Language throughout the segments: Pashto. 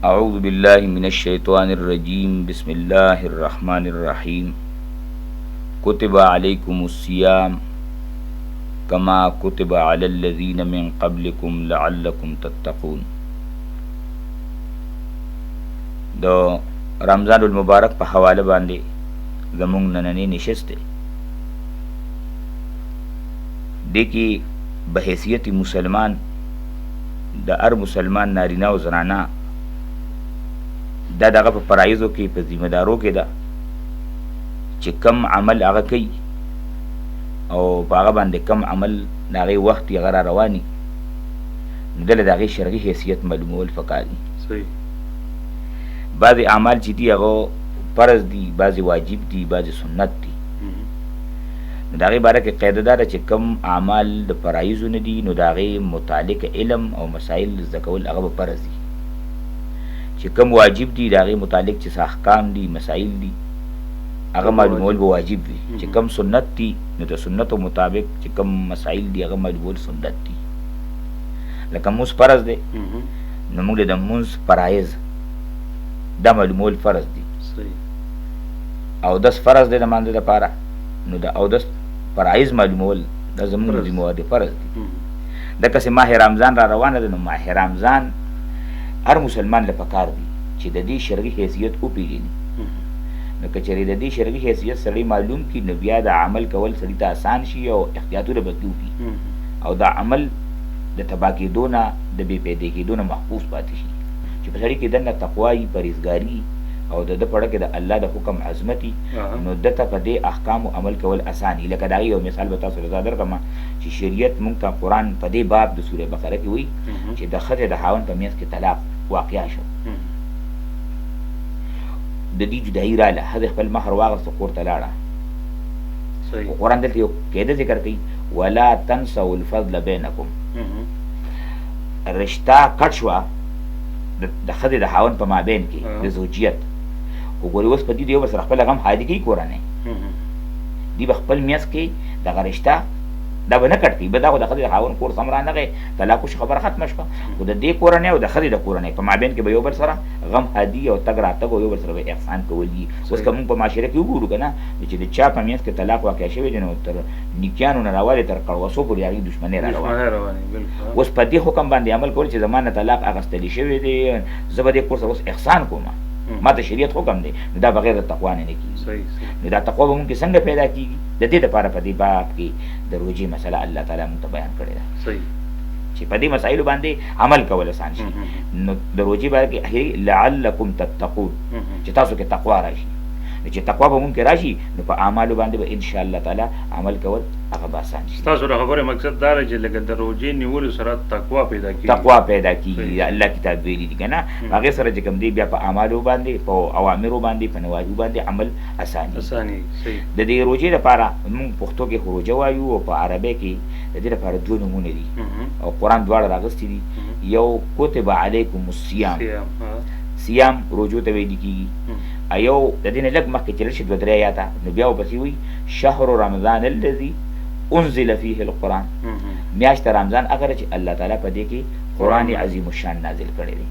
اعوذ باللہ من الشیطان الرجیم بسم اللہ الرحمن الرحیم کتب علیکم الصیام کما کتب علی الذین من قبلکم لعلکم تتقون. د رمضان المبارک په حواله باندې زمونږ نننی نشست دی. دې کې بحیثیت مسلمان د هر مسلمان نارینه او زنانه دا دغه په فرایضو کې په ذمه دارو کې ده چې کم عمل هغه کوي او په هغه باندې کم عمل د هغې وخت یې هغه را رواني، نو دله د هغې شرعي حیثیت معلومول پکار دي. صحیح. بعضې اعمال چې دي هغه فرض دي، بعضې واجب دي، بعضې سنت دي. نو د هغې باره کې قاعده دا ده چې کم اعمال د فرایضو نه دي نو د هغې متعلق علم او مسایل زده کول هغه به فرض دي. چې کم واجب دي د هغې متعلق چې څه احکام دي، مسایل دي، هغه معلومول به واجب وي. چې کم سنت دي نو د سنتو مطابق چې کم مسایل دي هغه معلومول سنت دي. لکه مونځ فرض دی نو موږ د مونځ فرایض دا معلومول فرض دي. صحیح. اودس فرض دی د مانځه دپاره نو د اودس فرایض معلومول دا زموږ ذمواري فرض دي. دکسې ماه رمضان را روانه ده نو ماه رمضان هر مسلمان له پکار دي چې د دې شرعي حیثیت وپېژني. نو که چېرې د دې شرعي حیثیت سړی معلوم کړي نو بیا د عمل کول سړي ته آسان شي او احتیاطونه به وکړي او دا عمل د تباه کېدو نه د بې پیدې کېدو نه محفوظ پاتې شي. چې په سړي کې دننه تقوا وي، پرهیزګاري او د ده په اړه کې د الله د حکم عظمت وي نو ده ته په دې احکامو عمل کول اسان وي. لکه د هغې یو مثال به تاسو ته درکړم چې شریعت مونږ ته قرآن په دې باب د سورې بقره کې وایي چې د ښځې د خاوند په منځ کې طلاق واقع شو، د دې جدایي راله، ښځې خپل مهر واخیسته کور ته لاړه. خو قرآن دلته یو قاعده ذکر کوي ولا تنسوا الفضل بینکم. رشته کټ شوه د ښځې د خاوند په مابین کې د زوجیت، خو ګورې اوس په دې د یو بل سره خپله غم حادي کوي کورنۍ، دوی به خپل میاس کې دغه رشته دا به نه کټ کوي، به دا خو د ښځې د خاوند کور سم رانغی، طلاق وشي، خبره ختمه شوه. خو د دې کورنۍ او د ښځې د کورنۍ په مابین کې به یو بل سره غم حادي او تګ راتګ او یو بل سره به احسان کول دي. اوس که مونږ په معاشره کې وګورو که نه چې د چا په منځ کې طلاق واقع شوی دی نو تر نیکیانو نه راوالې تر کړوسو پورې هغې دښمنۍ را روانې. اوس په دې حکم باندې عمل کول چې زما نه طلاق اخیستلی شوی دی، زه به دې کور سره اوس احسان کوم، ما ته شریعت حکم دی، نو دا بغیر د تقوا نه کېږي. نو دا تقوا به مونږ کې څنګه پیدا کېږي؟ د دې دپاره په دې باب کې د روژې مسله الله تعالی مونږ ته بیان کړې ده چې په دې مسایلو باندې عمل کول اسان شي. نو د روژې باره کې لعلکم تتقون چې تاسو کې تقوا راشي. چې تقوا به مونږ کې راشي نو په اعمالو باندې به انشاءالله تعالی عمل کول هغه به اسان شي. ستاسو د خبرې مقصد دا دی چې لکه د روژې نیولو سره تقوا پیدا کېږي. تقوا پیدا کېږي، د الله کتاب ویلي دي که نه، هغې سره چې کوم دی بیا په اعمالو باندې، په اوامرو باندې، په نواهیو باندې عمل اساني. د دې روژې دپاره مونږ پښتو کې خو روژه وایو او په عربۍ کې د دې لپاره دوه نومونه دي او قرآن دواړه راغوستي دي. یو کتب علیکم الصیام، صیام روژو ته ویل کېږي. یو د دې نه لږ مخکې چې راشي دوه درې آیاته نو بیا ورپسې وایي شهر رمضان الذي انزل فیه القرآن، میاشت رمضان هغه ده چې الله تعالی په دې کې قرآن عظیم الشان نازل کړی دی.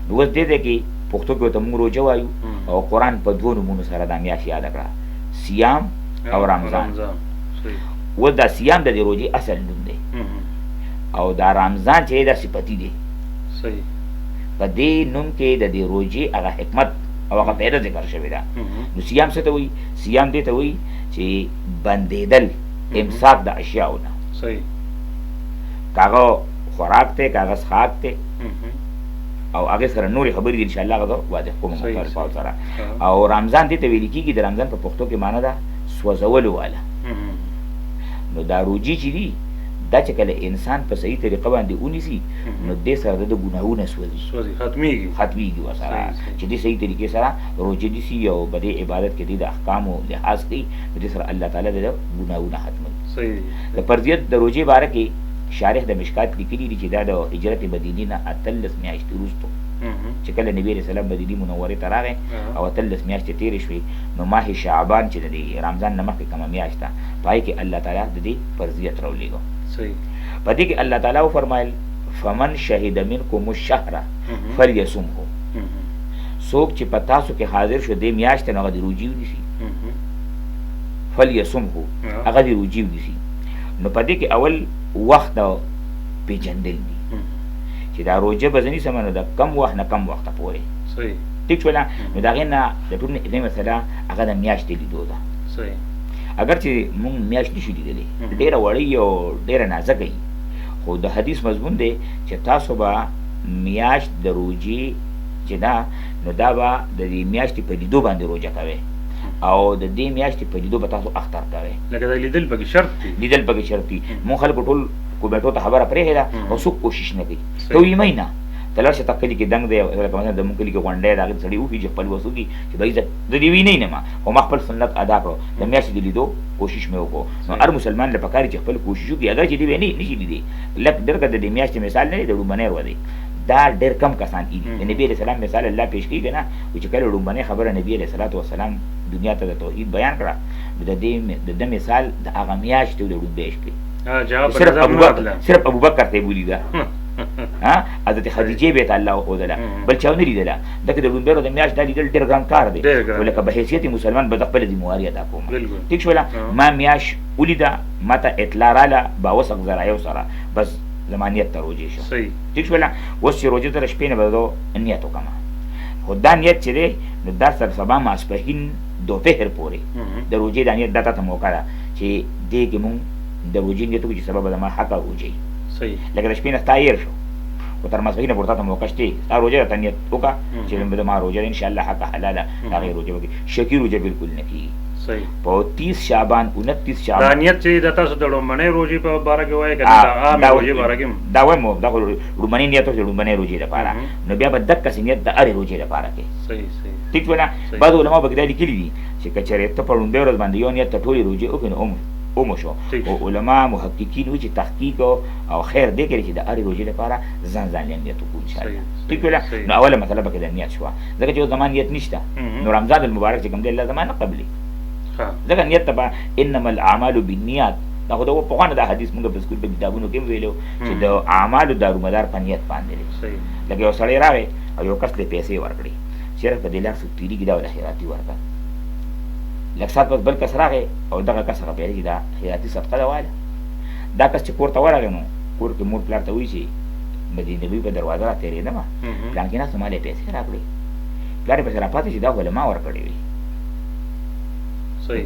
نو اوس دې ځای کې پښتو کې ورته موږ روژه وایو او قرآن په دوه نومونو سره دا میاشت یاده کړه، صیام او رمضان. اوس دا صیام د دې روژې اصل نوم دی او دا رمضان چې دا صفتي دی. په دې نوم کې د دې روژې هغه حکمت او هغه فایده ذکر شوې ده. نو صیام څه ته وایي؟ صیام دې ته وایي چې بندېدل، امساک د اشیاو نه، که هغه خوراک دی، که هغه څښاک دی او هغې سره نورې خبرې دي انشاءالله هغه زه واضح کوم مخالفات سره. او رمضان دې ته ویل کېږي، د رمضان په پښتو کې معنی ده سوځولو والا. نو دا روژې چې دي دا چې کله انسان په صحیح طریقه باندې ونیسي نو دې سره د ګناهونه سوځي، ختمیږي ورسره. چې دې صحیح طریقې سره روژې نیسي او په دې عبادت کې دې د احکامو لحاظ کوي نو دې سره الله تعالی د ګناهونه ختموي. د فرضیت د روژې باره کې شارح د مشکات لیکلي دي چې دا د هجرت مدینې نه 18 میاشتې وروسته چې کله نبی علیه السلام مدینې منورې ته راغی او 18 میاشتې تېرې شوې نو ماه شعبان چې د رمضان نه مخکې کومه میاشت ده په هغې کې الله تعالی د دې فرضیت راولېږه. په دې کې الله تعالی وفرمایل فمن شهد منکم الشهر فلیصمه، څوک چې په تاسو کې حاضر شو دې میاشت نه هغه د روجي ونیسي فلیصمه هغه د روجي ونیسي. نو په دې کې اول وخت پیژندل دي چې دا روجه به ځنې سمه نو د کم وخت نه کم وخته پورې صحیح ټیک شوله. نو د هغې نه د ټول دې مسله هغه د میاشتې لیدو ده. صحیح اگر چې مونږ میاشت نشو لیدلی ډېره وړۍ او ډېره نازکه وي خو د حدیث مضمون دی چې تاسو به میاشت د روجې چې ده نو دا به د دې میاشتې په لیدو باندې روجه کوئ او د دې میاشتې په لیدو به تاسو اختر کوئ. لکه دا لیدل پکې شرط دی. لیدل پکې شرط دي. مونږ خلکو ټول کومیټو ته خبره پرېښې ده او څوک کوشش نه کوي. ته ویمئ نه ته لاړ شه تا کلي کې دنګ دی لکه مثلا زموږ کلي کې غونډی د هغې سړي وکړي چې خپل وس وکړي چې بهي زه د دې وینئ نه ما خو ما خپل سنت ادا کړو د میاشتې د لیدو کوشش مې وکړو. نو هر مسلمان له پکار چې خپل کوشش وکړي اگر چې دې ویني نشي لیدی لږ ډېر که د دې میاشتې مثال نه دی د لومبنۍ ورځ دی دا ډېر کم کسان دي. د نبي علیه السلام مثال الله پیش کړي که نه چې کله لومبنۍ خبره نبي علیه الصلاة والسلام دنیا ته د توحید بیان کړه نو د ده مثال د هغه میاشتې د لومبۍ شکړي صرف ابوبکر ته یې ولیده حضرت خدیجې به ته الله وښودله بل چا ونه لیدله. ځکه د لومبۍ ورځ د میاشت دا لیدل ډېر ګران کار دی خو لکه به حیثیت مسلمان به د خپله ذمواري ادا کوم. ټیک شوله. ما میاشت ولیده ما ته اطلاع راله باوسق ذرایو سره بس زما نیت ته روجې شو. ټیک شوله. اوس چې روجې ته شپې نه به زه نیت وکړم خو دا نیت چې دی نو دا سر سبا ماسپښین دوپهر پورې د روجې دا نیت دا ته موقع ده چې دې کې مونږ د روجې نیت وکړو چې سبا به زما حقه روجې لکه د شپې نه ستا هېر شو خو تر ماسپښینه پورې تا ته موقع شتې ستا روجه ده ته نیت وکړه چې زما روجه ده انشاءالله حقه حلاله هغې روجه وکړي. شکي روجه بالکل نه کېږي. په 30 شعبان 29 شعبان دا نیت چې د تاسو د لومبنۍ روژې په باره کې وایي که د عامې روژې باره کې دا وایم دا خو لومبنۍ نیت و چې لومبنۍ روژې لپاره نو بیا به دقسې نیت د هرې روژې لپاره کوې. ټیک شو نه. بعض علما پکې دا لیکلي دي چې که چېرې ته په لومبۍ ورځ باندې یو نیت ته ټولې روژې وکړې نو اومو شو. او علما محققین وایي چې تحقیق او خیر دې کوي چې د هرې روژې لپاره ځان نیت وکړو انشاءالله. ټیک شو نو اوله مسله پکې د نیت شوه ځکه چې اوس زما نیت نشته نو رمضان المبارک چې کوم دی الله زما نه قبلي ځکه نیت ته به انما الاعمال بالنیات دا خو د پخوانه دا حدیث مونږ په سکول په کتابونو کې ویلو چې د اعمالو دارومدار په نیت باندې دی. لکه یو سړی راغی او یو کس له پیسې ورکړي چېرې په دې لار څوک تېرېږي دا وله خیراتي ورکړه لږ ساعت پس بل کس راغی او دغه کس هغه پیرېږي دا خیراتي صدقه ده واله. دا کس چې کور ته ورغی نو کور کې مور پلار ته وایي چې مدینې نبوي په دروازه را تېرېدمه پلان کې ناست ما له پیسې راکړې پلار یې پسې راپاتې چې دا خو له ما ورکړې وي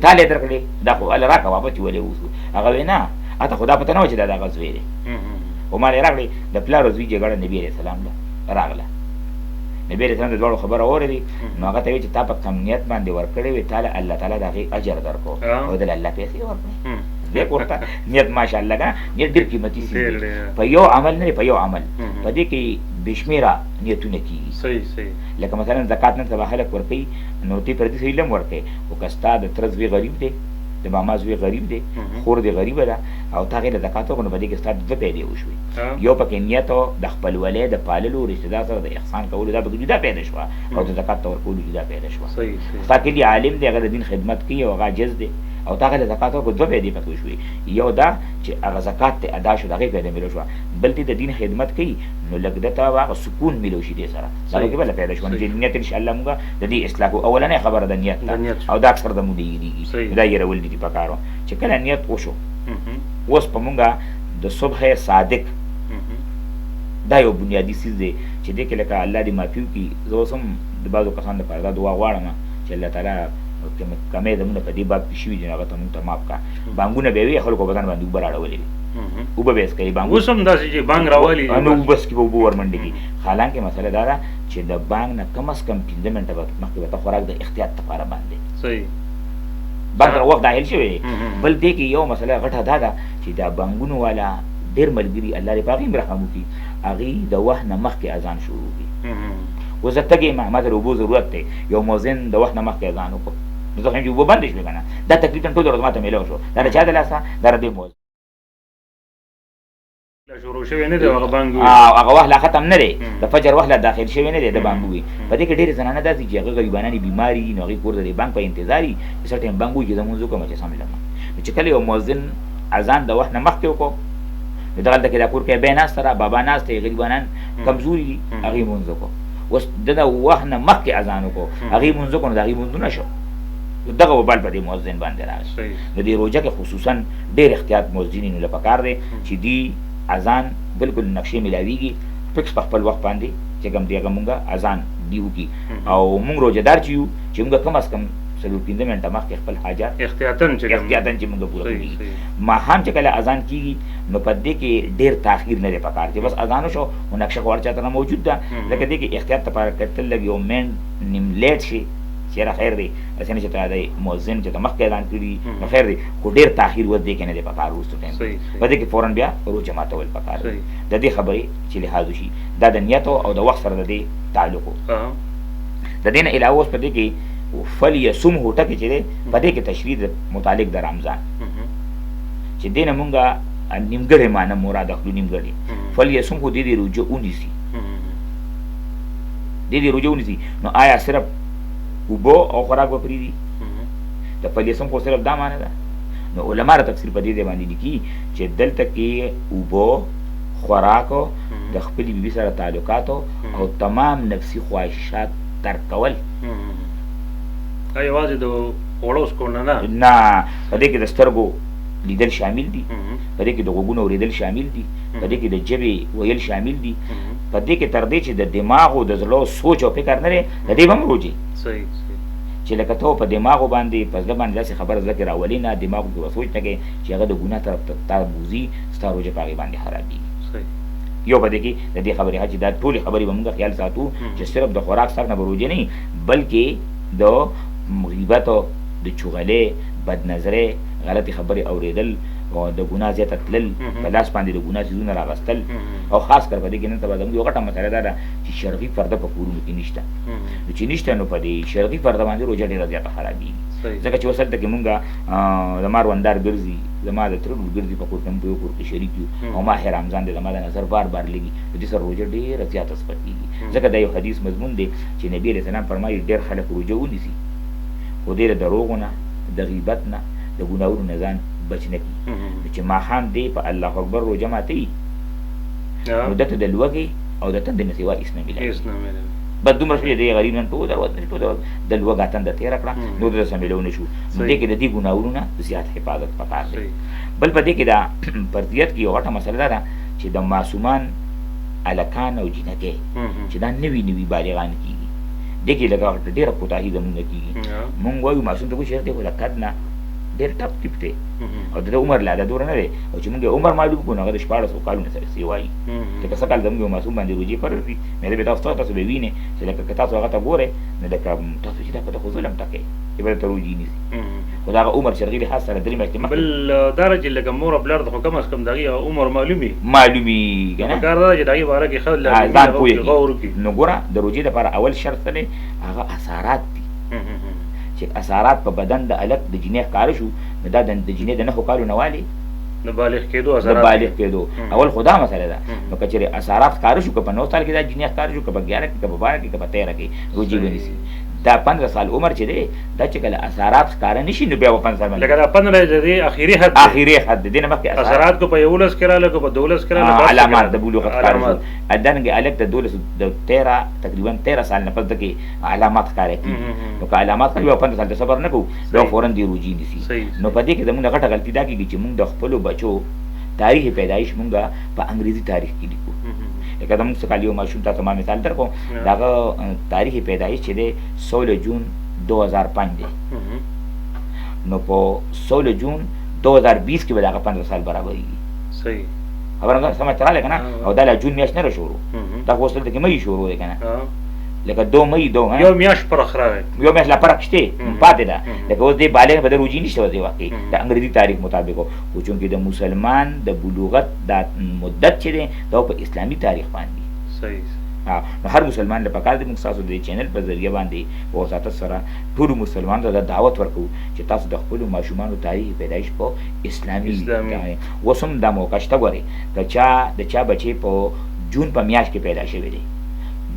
تا له درکړې دا خو هله راکړه واپس چې ولې اوس هغه وایي نه اته خو دا پته نه وه چې دا د هغه زوی دی خو ما له یې راکړې د پلار او زوی جګړه نبي علیه السلام له راغله نبي علیه السلام د دواړو خبره واورېدې نو هغه ته وایي چې تا په کم نیت باندې ورکړې وې تا له الله تعالی د هغې اجر درکړو او دله الله پیسې ورکړې دیک ورته نیت ماشاءالله که نیت ډېر قیمتي څیز دی په یو عمل نه دی په یو عمل په دې کې بېشمېره نیتونه کېږي لکه مثلا زکات نن سبا خلک ورکوي نو تی پردي سړي له هم ورکوي خو که ستا د تره زوی غریب دی د ماما زوی غریب دی خور دې غریبه ده او تا هغې له زکات وکړو نو په دې کې ستا دوه پیدې وشوې یو پکې نیت د خپلولۍ د پاللو رشته دار سره د احسان کولو دا پکې جدا پیدا شوه او د زکات ته ورکولو جدا پیدا شوه. ستا کلي عالم دی هغه د دین خدمت کوي او هغه عاجز دی او تا هغې له زکات ورکړو دوه پیدې پکې وشوې یو دا چې هغه زکات ته ادا شو د هغې پیدا میلو شوه بل دې د دین خدمت کوي نو لږ ده ته هغه سکون میلو شي دې سره دا پکې بله پیدا شوه نو چې نیت انشاءالله مونږ د دې اصلاح کوو اولنۍ خبره د نیت ده او دا اکثر زمونږ هېرېږي دا هېرول دي په کار چې کله نیت وشو اوس په مونږ د صبح صادق دا یو بنیادي څیز دی چې دې کې لکه الله دې معافي وکړي زه اوس هم د بعضو کسانو لپاره دا دعا غواړم چې الله تعالی کمې زمونږ په دې باب کې شوي دي نو هغه ته مونږ ته معاف کړه بانګونه به یې وي خلکو بدن باندې اوبه راړولې وي اوبه به یې څکوي بانګ اوس هم داسې چې بانګ راولي نو اوبه څکي به اوبه ورمنډې کړي حالانکې مسله دا ده چې د بانګ نه کم از کم 15 منټه مخکې به ته خوراک د احتیاط لپاره باندې بانګ وخت داخل شوی دی بل دې کې یو مسله غټه دا ده چې دا بانګونو والا ډېر ملګري الله دې په هغې هم رحم وکړي هغې د وخت نه مخکې اذان شروع کړي اوس زه تږی یم ما ته د اوبو ضرورت دی یو مؤذن د وخت نه مخکې اذان وکړو نو زه خو یم چې اوبه بندې شوې که نه دا تقریبا ټوله ورځ ما ته میلاو شو دا د چا د لاسه دا د دې مؤذن شروع شوی نه دی هغه بانګ هغه وخت لا ختم نه دی د فجر وخت لا داخل شوی نه دی د بانګ وي په دې کې ډېرې زنانه داسې چې هغه غریبانان بیماري دي نو هغې کور د دې بانګ په انتظار وي چې څه ټایم بانګ وي چې زه لمونځ وکړم چې سم لمه نو چې کله یو مؤذن اذان د وخت نه مخکې وکړو نو دغلته کې دا کور کې بیا ناسته را بابا ناسته غریبانان کمزوري دي هغې لمونځ وکړو اوس د وخت نه مخکې اذان وکړو هغې مونځ وکړو نو د هغې مونځ نه شو دغه وبال په دې مؤذن باندې راغی نو دې روژه کې خصوصا ډېر احتیاط مؤذنینو له پکار دی چې دی اذان بالکل نقشې ملاویږي فکس په خپل وخت باندې چې کوم دی هغه مونږه اذان دی وکړي او مونږ روژهدار چې یو چې مونږ کم از کم 4-5 منټه مخکې خپل حاجات احتیاطاً چې مونږ پوره کړي ماښام چې کله اذان کېږي نو په دې کې ډېر تاخیر نه دی پکار چې بس اذان وشو نو نقشه خو هر چاته نه موجود ده ځکه دې کې احتیاط لپاره کتل لږ یو منټ نیم لیټ شي چېرې خیر دی داسې نه چې ته دی مؤذن چې ته مخکې اعلان کړي نو خیر دی خو ډېر تاخیر ود دی کې نه دی پکار وروستو ټایم په دې کې فوراً بیا روژه ماتول پکار دی د دې خبرې چې لحاظ وشي دا د نیت او د وخت سره د دې تعلق د دې نه علاوه اوس په دې کې فلیصم ټکي چې دی په دې کې تشریح متعلق د رمضان چې دې نه مونږه نیمګړې معنی مراد اخلو نیمګړې فلیصم خو دې دې روژه ونیسي دې دې روژه ونیسي نو آیا صرف اوبه او خوراک به پرېږدي د فلیصم خو صرف دا معنی ده نو علما را تفسیر په دې باندې لیکي چې دلته کې اوبه خوراکو د خپلې بیبي سره تعلقاتو او تمام نفسي خواهشات ترک کول یوازې د خوړو څکو نه په دې کې د سترګو لیدل شامل دي په دې کې د غوږونو اورېدل شامل دي په دې کې د ژبې ویل شامل دي په دې کې تر دې چې د دماغ او د زړه سوچ او فکر نه دی د دې به هم روژې چې لکه ته په دماغو باندې په زړه باندې داسې خبره زړه کې راولي نه دماغ کې به سوچ نه کوې چې هغه د ګناه طرف ته تا بوځي ستا روژه په هغې باندې خرابېږي یو په دې کې د دې خبرې چې دا ټولې خبرې به مونږ خیال ساتو چې صرف د خوراک سره نه به روژې نه بلکې د غیبت او د چغلې بدنظرۍ غلطې خبرې اورېدل او د ګناه زیاته تلل په لاس باندې د ګناه څیزونه راغستل او خاص کر په دې کې نن سبا زموږ یو غټه مسله دا ده چې شرقي پرده په کورونو کې نشته نو چې نشته نو په دې شرقي پرده باندې روژه ډېره زیاته خرابېږي ځکه چې اوس هلته کې مونږ زما روندار ګرځي زما د تره لور ګرځي په کور کې په یو کور کې شریک یو او ماه رمضان دی زما د نظر بار بار لګي په دې سره روژه ډېره زیاته سپکېږي ځکه دا یو حدیث مضمون دی چې نبي علیه السلام فرمایي ډېر خلک روژه ونیسي خو ډېر د دروغو نه د غیبت نه د ګناهونو نه ځان بچ نه کړي چې ماښام دی په الله اکبر روژه ماتوي نو دته د لوږې او د تندې نه سوا هېڅ نه میلاوي بس دومره شو چې دی غریب نن ټوله ورځ د لوږه تنده تېره کړه نور داسې میلاو نه شو نو دې کې د دې ګناهونو نه زیات حفاظت پکار دی بل په دې کې دا فردیت کې یو غټه مسله دا ده چې د معصومان هلکان او جینکۍ چې دا نوي نوي بالغان کېږي دې کې لکه ډېره کوتاهي زمونږ کېږي مونږ وایو معصوم ته وایو چې دی خو له قد نه ډېر ټپ ټیپ دی او د ده عمر لا د دوره نه دی او چې مونږ یې عمر معلوم کړو نو هغه د 1400 کالونه سره وایي چې که څه کال زموږ یو معصوم باندې روژې فرض دي مېله به تاسو به وینئ چې لکه که تاسو هغه ته ګورئ نو لکه تاسو چې دا په ده خو ظلم ټکی چې به درته روژې نیسي خو د هغه عمر شرعي لحاظ سره 3 میاشتې مخکې بل دا چې لکه مور او پلار ته خو کم از کم د هغې عمر معلومي که نه پکار ده چې د هغې باره کې ښه ځان پوه کړي نو ګوره د روژې لپاره اول شرط څه دی هغه اثارات دي چې اثارات په بدن د الک د جینۍ ښکاره شو نو دا د جینۍ د 9 کالو نه والي د بالغ کېدو اول خو دا مسله ده نو که چېرې اثارات ښکاره شو که په 9 سال کې دا جینۍ ښکاره شو که په 11 کې که په 12 کې که په 13 کې روژې ونیسي دا 15 سال عمر چې دی دا چې کله اثارات ښکاره نه شي نو بیا به 15 سال لکه دا 15 د دې اخري حد د دې نه مخکې اثارات کو په 11 کې راغله کو په 12 کې راغله علامات د بلوغ ښکاره شو ادانګې الک د 12 د 13 تقریبا 13 سال نه پس دکې علامات ښکاره کېږي نو که علامات ښکاره وي 15 سال ته صبر نه کوو بیا فوراً دې روژې نیسي نو په دې کې زموږ غټه غلطي دا کېږي چې موږ د خپلو بچو تاریخ پیدایش مونږ په انګریزي تاریخ کې لیکو لکه زموږ څه کال یو ماشوم تاسو ما مثال درکړم د هغه تاریخ پیدایش چې دی 16 جون 2005 دی نو په 16 جون 2020 کې به د هغه 15 سال برابرېږي صحیح خبره سمجھ ته راغله که نه او دا له جون میاشت نه شروع دا خو اوس دلته کې مۍ شروع دی که نه لکه 2 مۍ یو میاشت فرق راغی یو میاشت لا فرق شته پاتې ده لکه اوس دې بالغ به د روژې نشته دې وخت کې د انګریزي تاریخ مطابق خو چونکې د مسلمان د بلوغت دا مدت چې دی دا په اسلامي تاریخ باندې صحیح نو هر مسلمان له پکار دی موږ تاسو د چینل په ذریعه باندې په وساتت سره ټولو مسلمانانو ته دا دعوت ورکوو چې تاسو د خپلو ماشومانو تاریخ پیدایش په اسلامي اوس هم دا موقع شته ګورئ د چا بچې په جون په میاشت کې پیدا شوی دی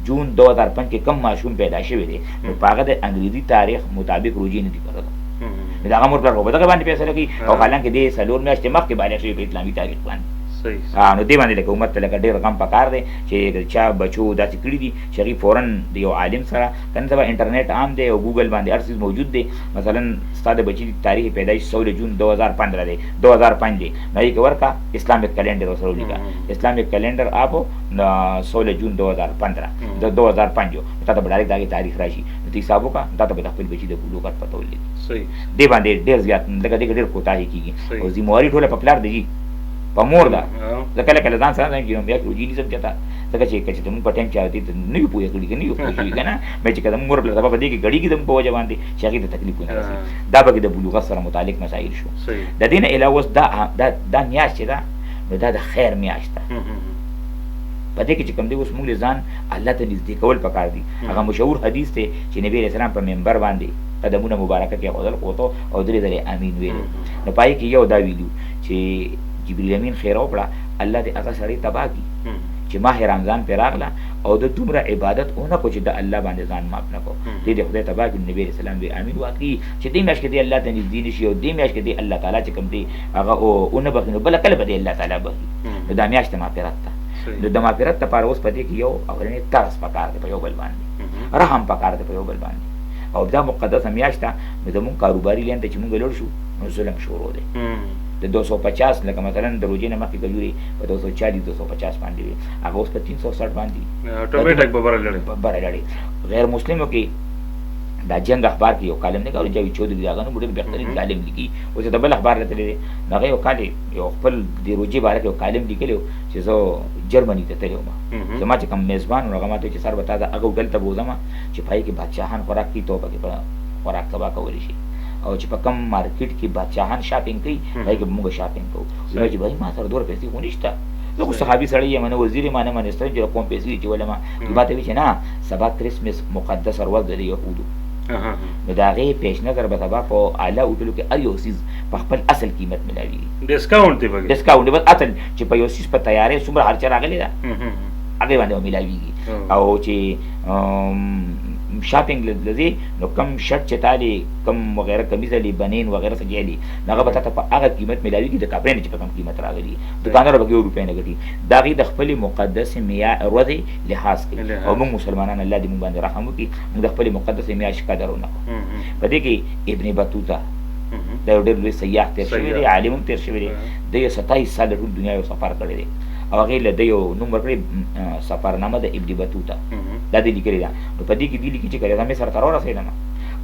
جون 2005 کې کم ماشوم پیدا شوی دی نو په هغه د انګریزي تاریخ مطابق روژې نه دي پرده نو د هغه مور پلار خو په دغه باندې فیصله کوي او حالانکې دې 4 میاشتې مخکې بالغ شوی په اسلامي تاریخ باندې نو دې باندې لکه امت ته لکه ډېر غم پکار دی چې چا بچو داسې کړي دي چې هغوی فورن د یو عالم سره کنه سبا انټرنیټ عام دی او ګوګل باندې هر څیز موجود دی مثلا ستا د بچي تاریخ پیدایش 16 جون 2015 دی 2005 دی نو هغې کې ورکه اسلامیک کیلنډر ورسره ولیکه اسلامیک کیلنډر آپ 16 جون 2015 د 2005 تا ته به ډایرکټ د هغې تاریخ راشي نو ته حساب وکړه دا ته به د خپل بچي د بلوغت پته ولګي دې باندې ډېر زیات لکه دې کې ډېر کوتاهي کېږي او ذمهواري ټوله په پلار دی جي په مور ده زه کله کله ځان سره وایم بیا روجي نیسم چېرته ځکه چې زموږ په ټایم چې هغې ته نه وي پوهې کړي که نه وي پوه شوي که نه بیا چې که زموږ مور پلار سبا په دې کې ګډېږي زموږ په وجه باندې چې هغې ته تکلیف ونه رسي دا پکې د بلوغت سره متعلق مسایل شو د دې نه علاوه اوس دا میاشت چې ده نو دا د خیر میاشت ده په دې کې چې کوم دی اوس موږ ځان الله ته نږدې کول پکار دي هغه مشهور حدیث دی چې نبي علیه السلام په منبر باندې قدمونه مبارکه کې اېښودل خو او درې ځلې امین ویلو نو په هغې کې یو دا ویلو چې جبریل امین خیره وکړه الله دې هغه سړی تباه کړي چې ماه رمضان پرې راغله او د دومره عبادت ونه کړو چې د الله باندې ځان معاف نه کړو دې د خدای تباه کړي نبي علیه السلام وی امین واقعي چې دې میاشت کې دې الله ته نږدې نه شي او دې میاشت کې دې الله تعالی چې کوم دی هغه ونه بخښي نو بله کله به دې الله تعالی بخښي نو دا میاشت مغفرت ده نو د مغفرت لپاره اوس په دې کې یو اولنی ترس پکار دی په یو بل باندې رحم پکار دی په یو بل باندې او دا مقدسه میاشت ده نو زموږ کاروباري لین ته چې موږ لوړ شو نو ظلم شروع دی د 250 لکه مثلا د روزې نه مخکې کجورې په 240 250 باندې وي هغه اوس په 360 باندې اټومیټک به بره لړې غیر مسلمو کې دا جنگ اخبار کې یو کالم نه کاوه جاوید چودھری هغه نو ډېر بهترین کالم لیکي اوس د بل اخبار راته دی هغه یو کالم یو خپل د روزې باره کې یو کالم لیکلی چې زه جرمني ته تللی وم زما چې کوم میزبان هغه ماته چې سر به تا د هغه هوټل ته بوځم چې په هغې کې بادشاهان خوراک کوي تو پکې په خوراک تباه کولی شي او چې په کم مارکیټ کې بادشاهان شاپینګ کوي هغې کې به موږ شاپینګ کوو زما چې بھائی ما سره دومره پیسې خو نشته زه خو صحابي سړی یم نه وزیر یم نه منستر یم چې کوم پیسې دي چې ولمه ما ته وایي چې نه سبا کرسمس مقدس ورځ ده د یهودو نو د هغې پیش نظر به سبا په اعلی هوټلو کې هر یو څیز په خپل اصل قیمت ملاویږي ډسکاونټ دی ډسکاونټ دی بس اصل چې په یو څیز په تیارې څومره خرچه راغلې ده هغې باندې به ملاویږي او چې شاپینګ لځې نو کم شرټ چې تالې کم وغیره کمیز لې بنین وغیره څه جیلې نو هغه به تا ته په هغه قیمت ملاویږي د کپړې نه چې په کم قیمت راغلي دوکاندار به یو روپۍ نه ګټي د هغې د خپلې مقدسې ورځې لحاظ کوي او موږ مسلمانان الله دې موږ باندې رحم وکړي موږ د خپلې مقدسې میاشت قدر ونه کړو په دې کې ابن بطوطه دا یو ډېر لوی سیاح تېر شوی دی عالم هم تېر شوی دی د یو 27 ساله ټول دنیا یو سفر کړی دی او هغې له د یو نوم ورکړی سفرنامه د ابن بطوطه دا دې لیکلې ده نو په دې کې دې لیکي چې کله زه مصر ته راورسېدم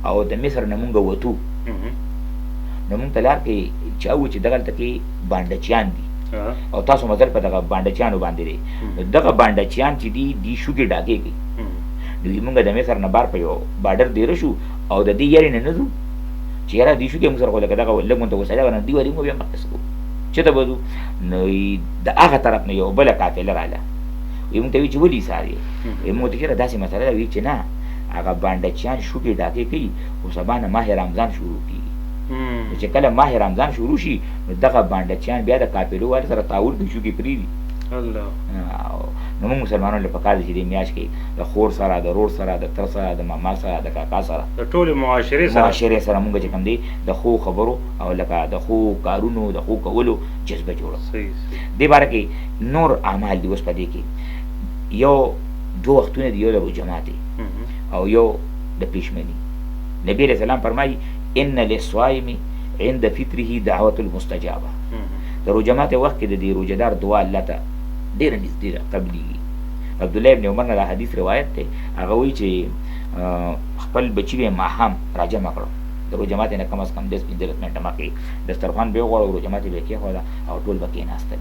او د مصر نه مونږ وتو نو مونږ ته لار کې چې او چې دغلته کې بانډچیان دي او تاسو مزل په دغه بانډچیانو باندې دی نو دغه بانډچیان چې دي دي شوګې ډاګې کوي نو مونږ د مصر نه بار په یو بارډر دیره شو او د دې یارې نه نه ځو چې یاره دې شوګې مونږ سره خو لکه دغه لږ مونږ ته وسایله ونه دې وارې مونږ بیا مقص کوو چې ته به ځو نو د هغه طرف نه یو بله قافله راله وایي مونږ ته وایي چې ولې ایسار یې وایي مونږ ته چېرې داسې مسله ده وایي چې نه هغه بانډچیان شوګې ډاکې کوي خو سبا نه ماه رمضان شروع کېږي چې کله ماه رمضان شروع شي نو دغه بانډچیان بیا د قافلو والو سره تعاون کوي شوګې پرېږدي نو موږ مسلمانانو له پکار دي چې دې میاشت کې د خور سره د رور سره د تر سره د ماما سره د کاکا سره د ټولې معاشرې سره موږ چې کوم دی د خو خبرو او لکه د خو کارونو د خو کولو جذبه جوړه دې باره کې نور اعمال دي اوس په دې کې یو دو وختونه دي یو د روجمات او یو د پیشمني نبی علیه السلام فرمایي ان للصائم عند فطره دعوة المستجابه د روجمات وخت کې د دې روجهدار دعا الله ته ډېره نږدې ده قبلېږي عبدالله ابن عمر نه دا حدیث روایت دی هغه وایي چې خپل بچي به یې ماښام راجمع کړو د روژه ماتې نه کم از کم 10-15 منټه مخکې دسترخوان به یې وغوړو روژه ماتې به یې کېښوده او ټول به کېناستل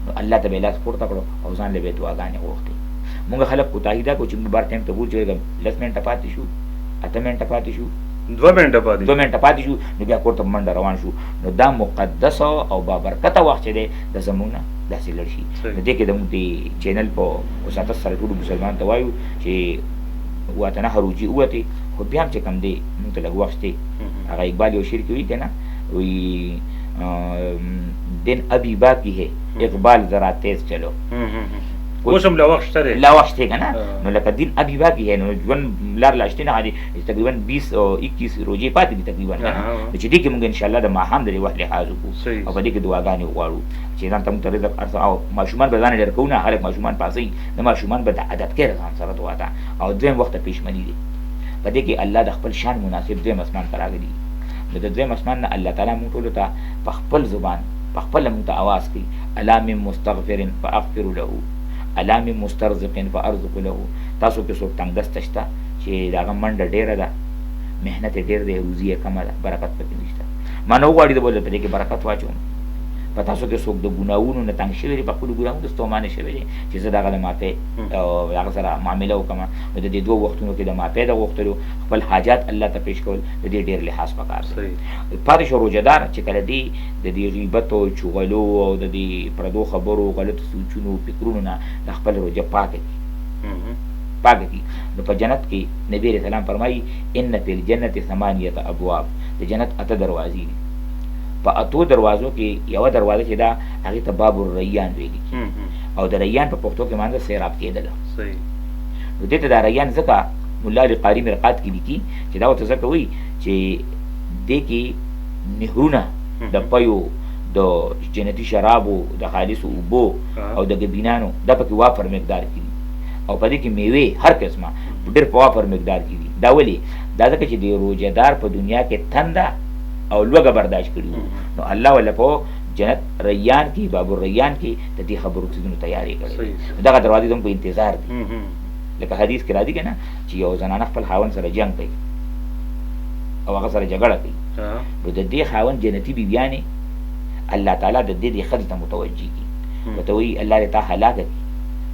نو الله ته به یې لاس پورته کړو او ځان له به یې دعاګانې غوښتې مونږ خلک کوتاهي دا کړو چې موږ بار ټایم ته ګورو چې 10 منټه پاتې شو 8 منټه پاتې شو 2 منټه پاتې شو نو بیا کور ته منډه روان شو نو دا مقدس او بابرکته وخت چې دی د زموږ نه داسې لړ شي نو دې کې زموږ د چینل په وساطت سره ټولو مسلمان ته وایو چې واته نه روجي ووتې خو بیا هم چې کوم دی مونږ ته لږ وخت دی هغه اقبال یو شعر کې وایي که نه وایي دن ابھی باقی ہے اقبال ذرا تیز چلو اوس هم لا وخت شته دی لا وخت دی کنه نو لکه دین ابي باقي نو ژوند لار لاشتي نه غادي تقریبا 20 او 21 روزې پاتې دي تقریبا چې دې کې موږ ان شاء الله د ماهم د وخت لحاظ وکړو او په دې کې دعاګانې وغواړو چې ځان ته موږ رزق ارزو او ماشومان به ځان ډېر کوونه خلک ماشومان پاسي د ماشومان به د عادت کې ځان سره دعا ده او دویم وخت پېشمنی دي په دې کې الله د خپل شان مناسب دویم اسمان ته راغلي نو د دویم اسمان نه الله تعالی موږ ټول ته په خپل زبان په خپل موږ ته आवाज کوي الا من مستغفر فاغفر له الا من مسترزق فارزق له تاسو کې څوک تنگ دسته شته چې داغه منډه ډیره ده مهنت ډیر دی روزي کمه ده برکت پکې نشته ما نو غواړي د بوله په دې کې برکت واچوم په تاسو کې څوک د ګناوونو نه تنگ شوی په خپل ګناوونو د ستومانه شوی چې زه دغه د مافه او هغه سره معامله وکم د دې دوه وختونو کې د مافه د وختلو خپل حاجات الله ته پیش کول د دې ډیر لحاظ پکار دی پاره شو روزدار چې کله دی د دې غیبت او چغلو او د دې پردو خبرو غلط سوچونو فکرونو نه د خپل روزه پاک کی نو په جنت کې نبی رسول الله فرمایي ان فی الجنه ثمانیه ابواب د جنت اته دروازې دي په اتو دروازو کې یو دروازه چې دا هغه ته باب الریان ویل کی او د ریان په پښتو کې معنی سیراب کېدل صحیح نو دې ته دا ریان ځکه مولا علی قاری مرقات کې لیکي چې دا وته ځکه وایي چې دې کې نهرونه د پيو د جنتی شرابو د خالص اوبو او د ګبینانو د پکې وافر مقدار کې او په دې کې میوه هر قسمه ډېر په وافر مقدار کې دي دا ولي دا ځکه چې د روزدار په دنیا کې تنده او لوګه برداشت کړي نو الله ولا په جنت ریان کې باب الریان کې د دې خبرو څخه تیاری کړي دا دروازې دوم په انتظار دي لکه حدیث کې راځي کنه چې یو زنانه خپل خاوند سره جنگ کوي او هغه سره جګړه کوي نو د دې خاوند جنتی بیبيانې الله تعالی د دې خدای ته متوجي کی وته وی الله تعالی هلاک کی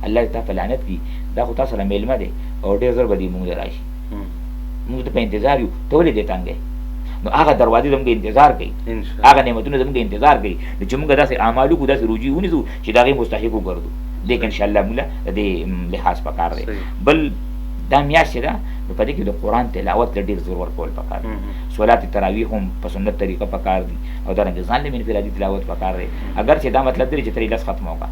الله تعالی لعنت کی دا خو تاسو سره میلمه دي او ډېر زر بدی مونږ راشي مونږ ته په انتظار یو ته ولې دې تانګې نو هغه دروازې زموږ انتظار کوي هغه نعمتونه زموږ انتظار کوي چې موږ داسې اعمالو کو داسې روجي ونیسو چې دا غي مستحق وګرځو دې ان شاء الله موږ دې لحاظ پکار دی بل دا میاشت ده نو په دې کې د قران تلاوت ډېر زور ورکول پکار دی صلات تراویح هم په سنت طریقه پکار دي او دا ځان له منفرادي تلاوت پکار دی اگر چې دا مطلب دی چې ترې لاس ختم وکا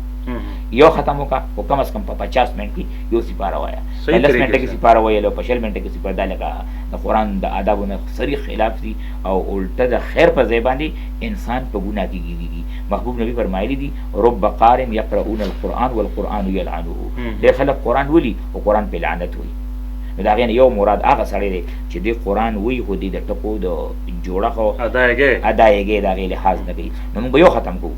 یو ختم وکا او کم از کم په 50 منټ کې یو سپاره وایا 10 منټ کې سپاره وایا له 50 منټ کې سپاره دالګه د قران د آدابونو صریح خلاف دي او الټه د خیر په ځای باندې انسان په ګناه کې گیریږي محبوب نبی فرمایلی دي رب قارئ يقرؤون القرآن والقرآن يلعنه ډېر خلک قران ولي او قران په لعنت وي دا غین یو مراد هغه سړی دی چې د قران وی خو دې د ټکو د جوړه خو ادايګي دا غي لحاظ نه کوي نو موږ یو ختم کوو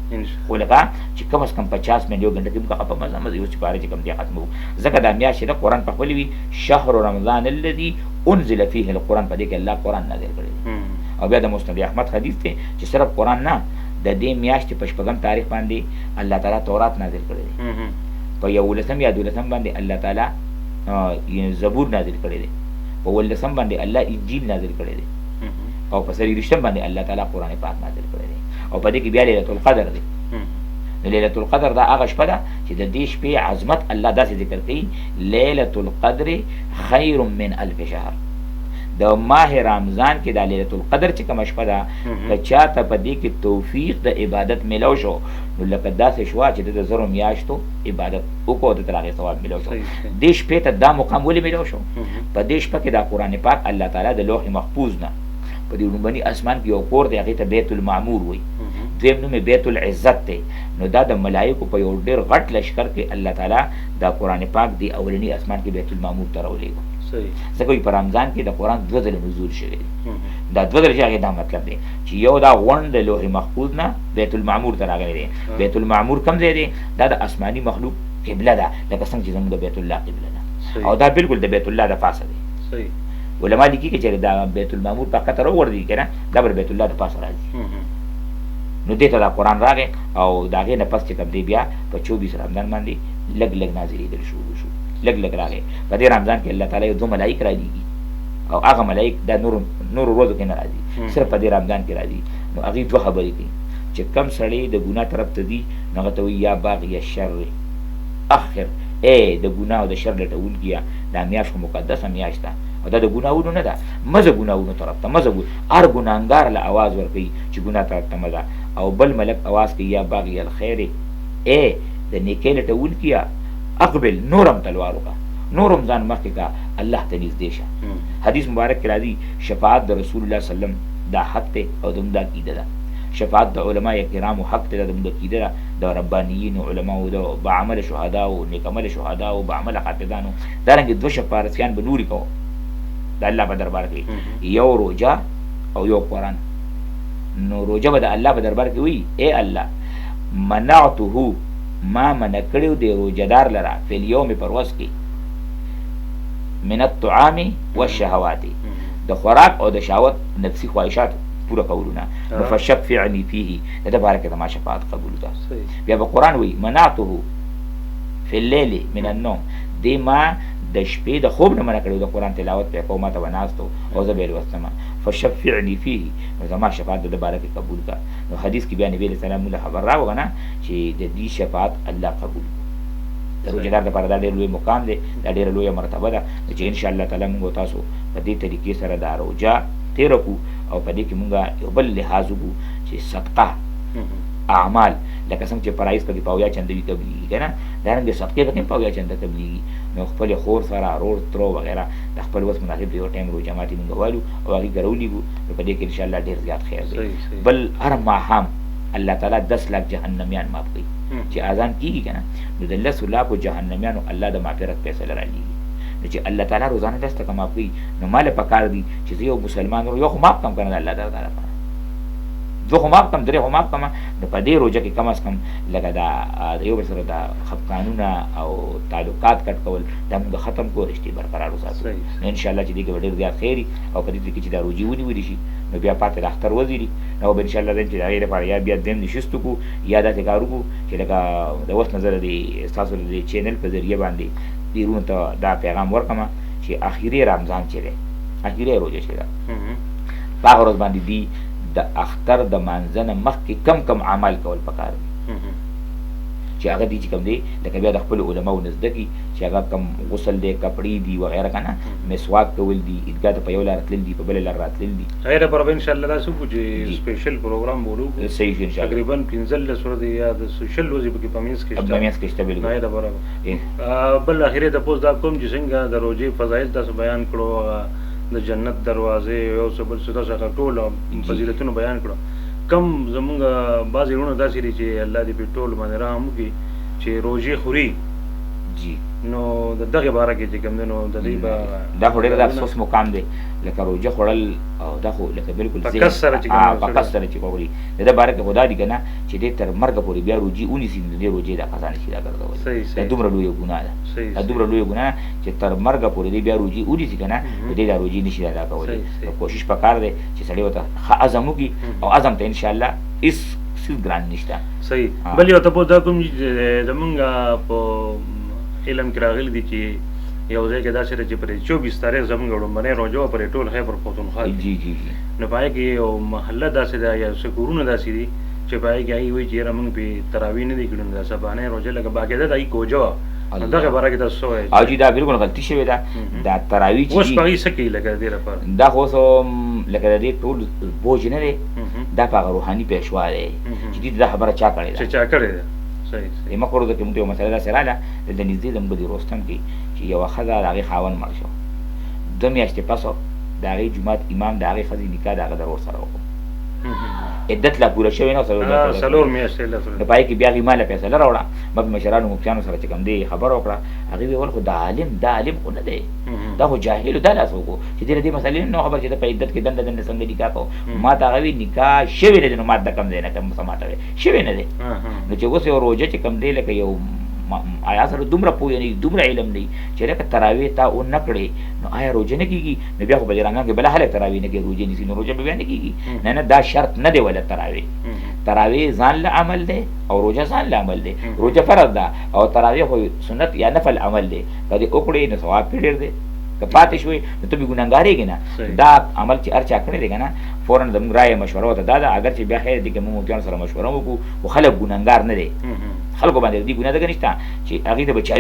خو لکه چې کم از کم 50 منټ یو غنټه کې موږ په مزه مزه یو چې پاره چې کم دی ختمو ځکه دا میاشت د قران په خپل وی شهر رمضان الذي انزل فيه القران په دې کې الله قران نازل کړی او بیا د مسند احمد حدیث ته چې صرف قران نه د دې میاشت په شپږم تاریخ باندې الله تعالی تورات نازل کړی په یو لسم یا دولسم باندې الله تعالی زبور نازل کړی دی په ولسم باندې الله انجیل نازل کړی دی او په سری رښتم باندې الله تعالی قران پاک نازل کړی دی او په دې کې بیا ليله القدر دی ليله القدر دا هغه شپه ده چې د دې شپې عظمت الله داسې ذکر کوي ليله القدر خير من الف شهر د ماه رمضان کې د ليله القدر چې کوم شپه ده که چاته په دې کې توفیق د عبادت ملو شو نو لکه داسې شوا چې د زرو میاشتو عبادت وکړو د ترغه ثواب ملو شو د شپې ته دا مقام ولې ملو شو په دې شپه کې د قران پاک الله تعالی د لوح محفوظ نه په دې لومبني اسمان کې یو کور دی هغه ته بیت المعمور وایي دویم نوم بیت العزت دی نو دا د ملائکو په یو ډېر غټ لشکر کې الله تعالی دا قران پاک دی اولنی اسمان کې بیت المعمور ته راولېږي ځکه په رمضان کې د قران دوه ځله نزول شوی دی دا دوه ځله چې دا مطلب دی چې یو دا غونډ د لوح محفوظ نه بیت المعمور ته راغلی دی بیت المعمور کوم ځای دی دا د آسماني مخلوق قبله ده لکه څنګه چې زموږ د بیت الله قبله ده او دا بالکل د بیت الله د پاسه دی صحیح علما لیکي چې دا بیت المعمور په قطر وردی کنه دا بر بیت الله د پاسه راځي نو دې ته دا قران راغی او دا غي نه پس چې کوم دی بیا په 24 رمضان باندې لګ لګ نازلې دل شو لګ لګ راغی په دې رمضان کې الله تعالی دوه ملائک راځي او هغه ملائک د نور ورځو کې نه راځي صرف په دې رمضان کې راځي نو هغه دوه خبرې دي چې کم سړی د ګناه طرف ته دی نو ته یا باغی الشر اخر د ګناه او د شر لټول کیه دا میاشت مقدسه میاشت ده او دا د ګناهونو نه ده مزه ګناهونو طرف ته مزه هر ګناهګار له आवाज ورکوي چې ګناه طرف ته مزه او بل ملک आवाज کوي یا باغی الخير د نیکۍ لټول کیه اقبل نورم تلوار وکړه، نورم ځان مخکې کا، الله ته نږدې شه. حدیث مبارک کې راځي شفاعت د رسول الله صلی الله علیه وسلم دا حق دی او زموږ دا عقیده ده. شفاعت د علماء کرامو حق دی، دا زموږ عقیده ده، د ربانیینو علماو، د باعمل شهداو، نیک عمل شهداو، باعمل حافظانو. دارنګې دوه شفارسیان به نوري کوو د الله په دربار کې، یو روژه او یو قرآن. نو روژه به د الله په دربار کې وي، ای الله منعته ما منع کړیو دی روژهدار لره فی الیوم پر ورځ کې من الطعام والشهوات، د خوراک او د شهوت نفسي خواهشات پوره کولونه. نو فشفعنی فیه، د ده باره کې زما شفاعت قبول ده. بیا به قرآن وایي منعته فی اللیل من النوم، دی ما د شپې د خوب نه منع کړی، د قرآن تلاوت پې کوم، ما ته به ناستو او زه به یې لوستمه. فشفعنی فیه، نو زما شفاعت د ده باره کې قبول کړه. نو حدیث کې بیا نبي علیه السلام موږ خبر راوړه نه چې د دې شفاعت الله قبول کړي. د روژهدار دپاره دا ډېر لوی مقام دی، دا ډېره لویه مرتبه ده چې انشاءالله تعالی موږ تاسو په دې طریقې سره دا روژه تېره کړو او په دې کې موږ یو بل لحاظ وکړو چې صدقه اعمال لکه څنګه چې فرایض پکې پاویا چنده وي قبلېږي که نه، دارنګې صدقې پکې هم پاویا چنده قبلېږي. نو خپلې خور سره رور ترو وغیره د خپل وس مناسب د یو ټایم روژه ماتې موږ والو او هغې ګه راولېږو. نو په دې کې انشاءالله ډېر زیات خیر دی. بل هر ماښام الله تعالی 10 لاک جهنمیان معاف کوي چې اذان کېږي که نه، نو د 10 لاکو جهنمیانو الله د معافرت فیصله رالیږي. نو چې الله تعالی روزانه 10 ټکه معاف کوي، نو ماله پکار دي چې زه یو مسلمان یو خو معاف کم که نه د الله تعالی لپاره، دوه خو معاف کم، درې خو معاف کمه. نو په دې روژه کې کم از کم لکه د یو بل سره د خفقانونه او تعلقات کټ کول دا موږ ختم کړو، رشتې برقرار وساتو. نو انشاءالله چې دې کې به ډېر زیات خیر وي او په دې کې چې دا روژې ونیولې شي نو بیا پاتې د اختر وزیري نو به انشاءالله چې د هغې لپاره یا بیا دویم نشست وکړو یا داسې کار وکړو چې لکه د وخت نظر د ستاسو د چینل په ذریعه باندې ډېرونو ته دا پیغام ورکړمه چې اخري رمضان چې دی، اخري روژه چې ده، په هغه ورځ باندې دي د اختر د مانځه نه مخکې کم کم عمل کول پکار دي چې هغه دي چې کوم دی لکه بیا د خپلو علماو نه زده کړي چې هغه کم غسل دی، کپړې دي وغیره که نه، مسواک کول دي، عیدګاه ته په یو لاره تلل دي، په بله لاره راتلل دي. هغې لپاره به انشاءالله داسې وکړو چې سپیشل پروګرام به ولو صحیح شي انشاءالله. تقریبا 15 ورځې یا د شل ورځې پکې په منځ کې شته، په منځ کې شته بالکل. هغې لپاره بل اخرې تپوس دا کوم چې څنګه د روژې فضایل تاسو بیان کړو، د جنت دروازې یو څه بل څه تاسو ټول فضیلتونه بیان کړو. کم زمونږ بعضې وروڼه داسې دي چې الله دې پرې ټول باندې رحم وکړي چې روژې خوري جی، نو د دغې باره کې چې کوم دی نو د دې به دا خو ډېر د افسوس مقام دی لکه روژه خوړل او دا خو لکه بالکل په کس سره چې په کس سره چې وخوري د ده باره کې خو دا دي که نه چې دې تر مرګه پورې بیا روژې ونیسي نو د دې روژې دا قضا نشي راګرځولی. دا دومره لویه ګناه ده، دا دومره لویه ګناه چې تر مرګه پورې دې بیا روژې ونیسي که نه نو دې دا روژې نشي ادا کولی. نو کوشش پکار دی چې سړی ورته ښه عزم وکړي او عزم ته انشاءالله هېڅ ګران نشته. صحیح. بل یو تپوس دا کوم زمونږ په علم کې راغلی دي چې یو ځای کې داسې ده چې پرې 24 تاریخ زمونږ لومړنۍ روژه وه پرې ټول خیبر پښتونخوا جی جی جی نو په هغې کې یو محله داسې ده یا څه کورونه داسې دي چې په هغې کې هغې وایي چې یاره مونږ پرې تراویح نه دي کړي، نو دا سبانۍ روژه لکه باقاعده د هغې کوجه وه. نو دغې باره کې تاسو څه وایئ؟ او جی دا بالکل غلطي شوې ده. دا تراویح چې اوس په هغې څه کوي لکه د دې لپاره؟ دا خو اوس لکه د دې ټول بوج نه دی، دا په هغه روحاني پیشوا دی چې دې دا خبره چا کړې ده، چې چا کړې ده. صحیح. مخکې ورځو کې موږ یو مسله داسې راغله د نږدې زموږ د روستم کې چې یوه ښځه د هغې خاوند مړ شو، 2 میاشتې پس د هغې جومات امام د هغې ښځې نکاح د هغه د ورور سره وکړو، عدت لا پوره شوې نه وه، 4 میاشتې نو په هغې کې بیا هغې ما له فیصله راوړه، ما په مشرانو مفتیانو سره چې کوم دی خبره وکړه، هغې ویل خو دا عالم خو نه دی، دا خو جاهلو دا لاس وکړو چې دې له دې مسلې نه خبر چې ته په عدت کې دنده څنګه نکاح کوو. ما ته هغه وي نکاح شوې نه دی، نو ما د کم دی نه کوم څه ماته وی شوې نه دی. نو چې اوس یو روژه چې کوم دی لکه یو آیا سره دومره پوهه نه دومره علم نه چې لکه تراویح تا ونه کړې نو آیا روژه نه کېږي؟ نو بیا خو په جرنګان کې بله هلک تراویح نه کوي، روژې نیسي، نو روژه به بیا نه کېږي. نه دا شرط نه دی ولا تراویح ځان له عمل دی او روژه ځان له عمل دی. روژه فرض ده او تراویح خو سنت یا نفل عمل دی، که دې وکړې نو ثواب پرې ډېر دی، که پاتې شوې نو ته به ګناهګارېږې نه. دا عمل چې هر چا کړی دی که نه فوراً زموږ رایه مشوره ورته دا ده، اگر چې بیا خیر دی که موږ مفتیانو سره مشوره وکړو خو خلک ګناهګار نه دی، خلکو باندې دې ګناه دغه نشته چې هغې ته به چا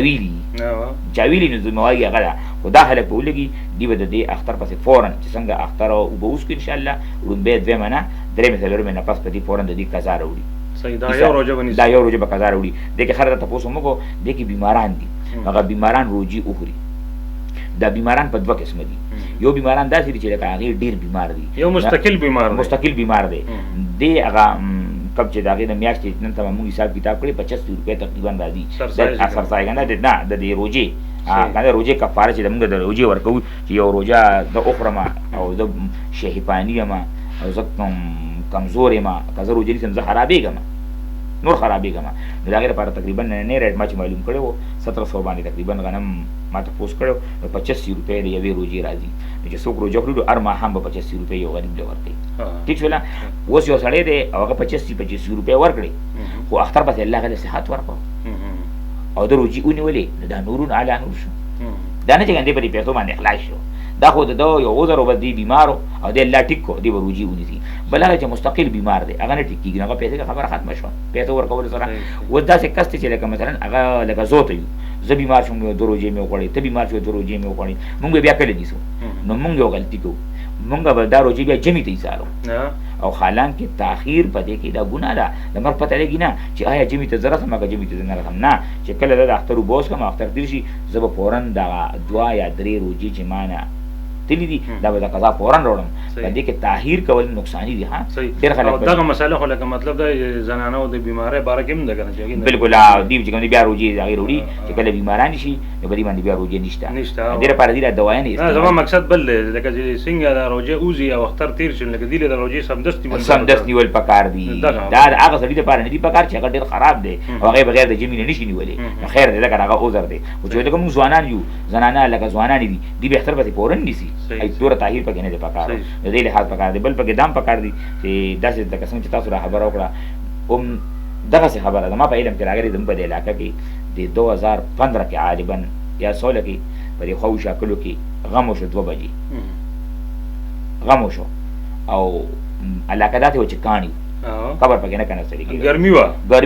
ویلي نو ذمهواري هغه ده، خو دا خلک به ولګي دوی به د دې اختر پسې فوراً چې څنګه اختر اوبه وڅښو انشاءالله لومبۍ دویمه نه درېیمې څلورمې نه پس به دې فوراً د دې قضا راوړي. دا یو روژه به قضا راوړي. دې کې خلک ته تپوس هم وکړو، دې کې بیماران دي هغه بیماران روجي اخوري. دا بیماران په دوه قسم دي. یو بیماران داسې دي چې لکه هغې ډېر بیمار دي، یو مستقل بیمار دی. دی هغه کب چې د هغې د میاشتې نن ته مونږ حساب کتاب کړی 85 روپۍ تقریبا راځي سرسایه نه د دې روجې کنه روجې کفاره چې موږ د روجې ورکوو چې یو روجه د اخرم او د شهیپانی یم او زه کمزور یم که زه روجې نیسم زه خرابېږم نور خرابېږم نو د هغې لپاره تقریبا نننی ریټ ما چې معلوم کړی و 1700 باندې تقریبا غنم ما تپوس کړی نو 85 روپۍ د یوې روجې راځي نو چې څوک روجه خوري نو هر ماښام به 85 روپۍ یو غریب له ورکوي. ټیک شوله. اوس یو سړی دی او هغه 85 روپۍ ورکړي خو اختر پسې الله هغه له صحت ورکړو او د روجې ونیولې نو دا نورون اعلی نور شو. دا نه چې ګندې په دې پیسو باندې خلاص شو، دا خو د یو عذر او دی بیمارو او دی الله ټیک کو دی روجي ونیسي. بل هغه چې مستقل بیمار دی هغه نه ټیک کېږي، هغه پیسې خبره ختمه شوه. پیسې ورکول سره اوس داسې کس دی چې لکه مثلا هغه لکه زه ته یو زه بیمار شوم د روجې مې وخوړې، ته بیمار شوې د روجې مې وخوړې، مونږ بیا کله نیسو نو مونږ یو غلطي کوو، مونږ به دا روجې بیا جمعې ته ایسارو او حالانکې تاخیر په دې کې دا ګناه ده. د مرګ پته لګي نه چې آیا جمعې ته زه رسم که جمعې ته زه نه رسم، نه چې کله زه د اختر وبوس کړم اختر تېر شي زه به فورا دغه 2 یا 3 روجې چې ما نه تللی دي دا به د قضا فورا راوړم. په دې کې تاخیر کول نقصاني دي. ها ډېر خلک دغه مسله خو لکه مطلب د زنانو د بیمارۍ باره کې هم ده که نه؟ بالکل دی چې کوم بیا روجې د هغې راوړي چې کله بیماران شي نو په دې باندې بیا روجې نشته. دې لپاره دې دا دوايانې زما مقصد بل دی لکه چې څنګه دا روجې وځي او اختر تېر شي لکه دې له د روجې سمدست نیول پکار دي. دا د هغه سړي دپاره نه دي پکار چې هغه ډېر خراب دی او هغې بغیر د جمعې نه نشي نیولی. نو خیر دی ځکه هغه عذر دی. خو چې لکه موږ ځوانان یو زنانه لکه ځوانانې دي دي به اختر پسې فورا نیسي دوره تاخیر پکې نه دی پکار. د دې لحاظ پکار دی. بل پکې دام پکار دي چې داسې لکه څنګه چې تاسو را خبره وکړه دغسې خبره ده ما په علم کې راغلې زموږ په دې علاقه کې د 2015 کې غالبا یا 16 کې په دې خو شاکلو کې غم وشو 2 بجې غم وشو او علاقه داسې وه چې کاڼي قبر پکې نه کنستري کېږي. ګرمي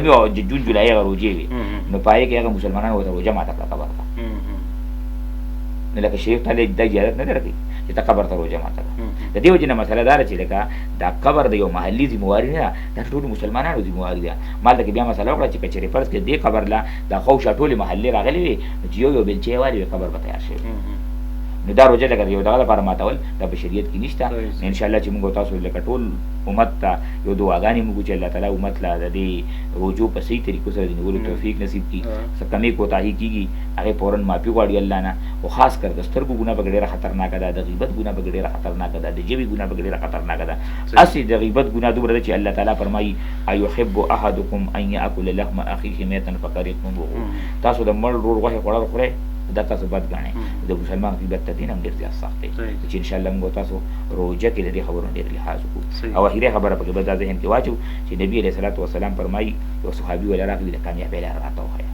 وه جون جولای هغه روجې وې نو په هغې کې هغه مسلمانانو ورته روجه ماته کړه قبر ته. نو لکه شیخ ته دا اجازت نه درکوي چې ته قبر ته روجه ماته کړه. د دې وجې نه مسله دا ده چې لکه دا قبر د یو محلي ذمواري نه ده، دا ټولو مسلمانانو ذمواري ده. ما دلته کې بیا مسله وکړه چې که چېرې فرض کړې دې قبر له دا خوشه ټولې محلې راغلې وې نو چې یو بېلچې والې وې قبر به تیار شوی نو دا روجه لکه یو دغه لپاره ماتول دا په شریعت کې نشته. انشاءالله چې موږ تاسو لکه ټول امت ته یو دعاګانې موږ چې الله تعالی امت له د دې روجو په صحیح طریقو سره د نیولو توفیق نصیب کړي. څه کمې کوتاهي کېږي هغې فورا معافي غواړي الله نه. خو خاص کر د سترګو ګناه پکې ډېره خطرناکه ده، د غیبت ګناه پکې ډېره خطرناکه ده، د ژبې ګناه پکې ډېره خطرناکه ده. هسې د غیبت ګناه دومره ده چې الله تعالی فرمایي ایحب احدکم ان یاکل لحم اخیه میتا فکرهتموه. تاسو د مړ ورور غوښې خوړل خورئ دا تاسو بد ګڼئ. د مسلمان غیبت ته دین هم ډېر زیات سخت دی چې انشاءالله موږ تاسو روژه کې د دې خبرونو ډېر لحاظ وکړو. او اخري خبره پکې بل دا ذهن کې واچو چې نبي علیه صلات وسلام فرمایي یو صحابي وله راغلي د کامیابۍ لاره راته وښیه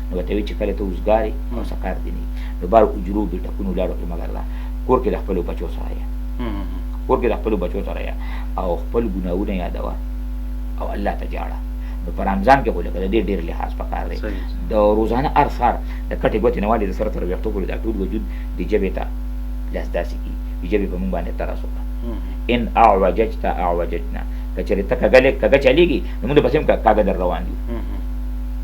نو ورته وایي چې کله ته اوزګار یې او څه کار دې نه وي نو بار اجرو بېټکونو لاړو کې مګر ده کور کې د خپلو بچو سره یې او خپل ګناهونه یادوه او الله ته جاړه. نو په رمضان کې خو لکه د دې ډېر لحاظ پکار دی. د روزانه هر سهار د کټې ګوتې نه والې د سره تر ویښتو پورې دا ټول وجود د ژبې ته لاس داسې کړي د ژبې په مونږ باندې ترس وکړه. ان اعوججته اعوججنا که چېرې ته کږه چلېږي نو مونږ د پسې هم کاږه در روان یو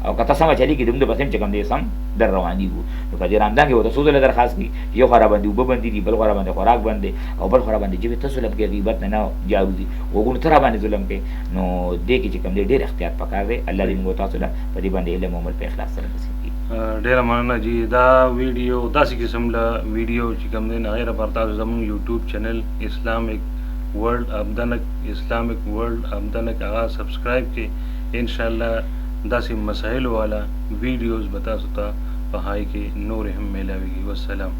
او که ته سمه چلېږي د مونږ د پسې هم چې کوم دی سم در روان یو. نو په دې رمضان کې ورته څو ځله درخواست کړي یو خوا راباندې اوبه بندې دي، بل خوا راباندې خوراک بند دی او بل خوا راباندې ژبې ته ظلم کوې غیبت نه جارو دي غوږونو ته راباندې ظلم کوې. نو دې کې چې کوم دی ډېر احتیاط پکار دی. الله دې موږ تاسو له په دې باندې علم عمل په اخلاص سره نصیب کړي. ډېره مننه جی. دا ویډیو داسې قسم له ویډیو چې کوم دی هغې لپاره تاسو زموږ یوټیوب چینل اسلامک ورلډ امدنک هغه سبسکرایب کړئ. انشاءالله داسې مسایلو والا ویډیوز به تاسو ته په هغې کې نور هم میلاویږي. والسلام.